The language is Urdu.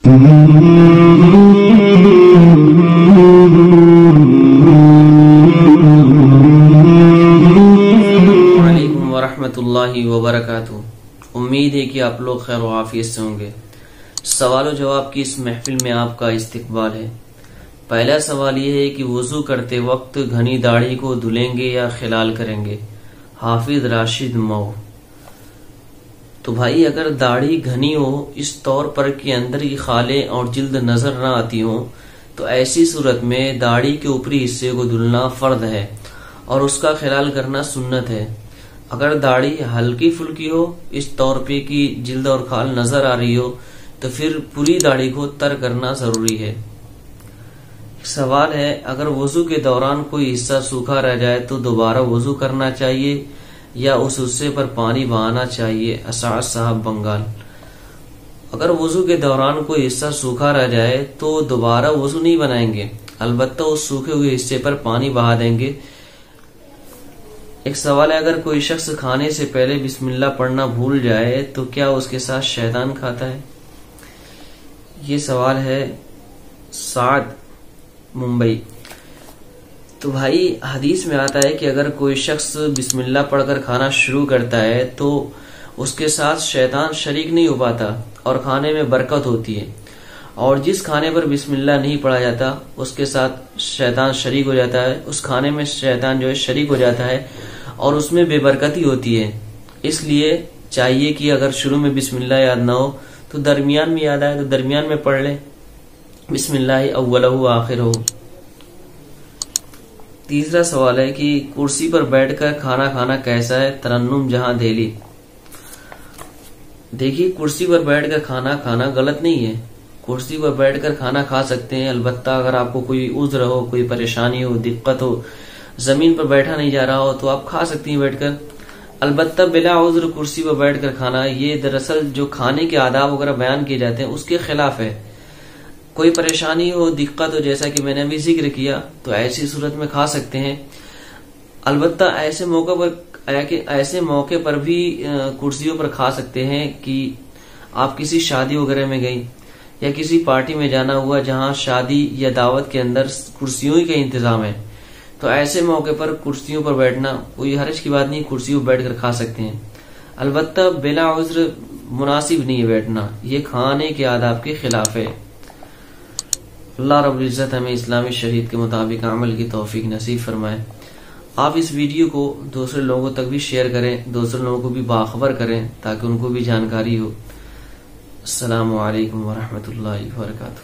وعلیکم ورحمۃ اللہ وبرکاتہ۔ امید ہے کہ آپ لوگ خیر و عافیت سے ہوں گے۔ سوال و جواب کی اس محفل میں آپ کا استقبال ہے۔ پہلا سوال یہ ہے کہ وضو کرتے وقت گھنی داڑھی کو دھلیں گے یا خلال کریں گے؟ حافظ راشد مئو۔ تو بھائی اگر داڑھی گھنی ہو اس طور پر کہ اندر کی خالیں اور جلد نظر نہ آتی ہوں تو ایسی صورت میں داڑھی کے اوپری حصے کو دھلنا فرض ہے اور اس کا خلال کرنا سنت ہے۔ اگر داڑھی ہلکی پھلکی ہو اس طور پہ کہ جلد اور کھال نظر آ رہی ہو تو پھر پوری داڑھی کو تر کرنا ضروری ہے۔ سوال ہے اگر وضو کے دوران کوئی حصہ سوکھا رہ جائے تو دوبارہ وضو کرنا چاہیے یا اس حصے پر پانی بہانا چاہیے؟ اسعد صاحب بنگال۔ اگر وضو کے دوران کوئی حصہ سوکھا رہ جائے تو دوبارہ وضو نہیں بنائیں گے، البتہ اس سوکھے ہوئے حصے پر پانی بہا دیں گے۔ ایک سوال ہے اگر کوئی شخص کھانے سے پہلے بسم اللہ پڑھنا بھول جائے تو کیا اس کے ساتھ شیطان کھاتا ہے؟ یہ سوال ہے سعد ممبئی۔ تو بھائی حدیث میں آتا ہے کہ اگر کوئی شخص بسم اللہ پڑھ کر کھانا شروع کرتا ہے تو اس کے ساتھ شیطان شریک نہیں ہو پاتا اور کھانے میں برکت ہوتی ہے، اور جس کھانے پر بسم اللہ نہیں پڑھا جاتا اس کے ساتھ شیطان شریک ہو جاتا ہے، اس کھانے میں شیطان جو ہے شریک ہو جاتا ہے اور اس میں بے برکتی ہوتی ہے۔ اس لیے چاہیے کہ اگر شروع میں بسم اللہ یاد نہ ہو تو درمیان میں یاد آئے تو درمیان میں پڑھ لیں، بسم اللہ اولہ آخرہ۔ تیسرا سوال ہے کہ کرسی پر بیٹھ کر کھانا کھانا کیسا ہے؟ ترنم جہاں دہلی۔ دیکھیے کرسی پر بیٹھ کر کھانا کھانا غلط نہیں ہے، کرسی پر بیٹھ کر کھانا کھا سکتے ہیں، البتہ اگر آپ کو کوئی عذر ہو، کوئی پریشانی ہو، دقت ہو، زمین پر بیٹھا نہیں جا رہا ہو تو آپ کھا سکتی ہیں بیٹھ کر، البتہ بلا عذر کرسی پر بیٹھ کر کھانا یہ دراصل جو کھانے کے آداب وغیرہ بیان کیے جاتے ہیں اس کے خلاف ہے۔ کوئی پریشانی ہو، دقت ہو، جیسا کہ میں نے ابھی ذکر کیا، تو ایسی صورت میں کھا سکتے ہیں، البتہ ایسے موقع پر بھی کرسیوں پر کھا سکتے ہیں کہ آپ کسی شادی وغیرہ میں گئی یا کسی پارٹی میں جانا ہوا جہاں شادی یا دعوت کے اندر کرسیوں ہی کا انتظام ہے، تو ایسے موقع پر کرسیوں پر بیٹھنا کوئی حرج کی بات نہیں، کرسیوں پر بیٹھ کر کھا سکتے ہیں، البتہ بلا عذر مناسب نہیں ہے بیٹھنا، یہ کھانے کے آداب کے خلاف ہے۔ اللہ رب العزت ہمیں اسلامی شریعت کے مطابق عمل کی توفیق نصیب فرمائے۔ آپ اس ویڈیو کو دوسرے لوگوں تک بھی شیئر کریں، دوسرے لوگوں کو بھی باخبر کریں تاکہ ان کو بھی جانکاری ہو۔ السلام علیکم ورحمۃ اللہ وبرکاتہ۔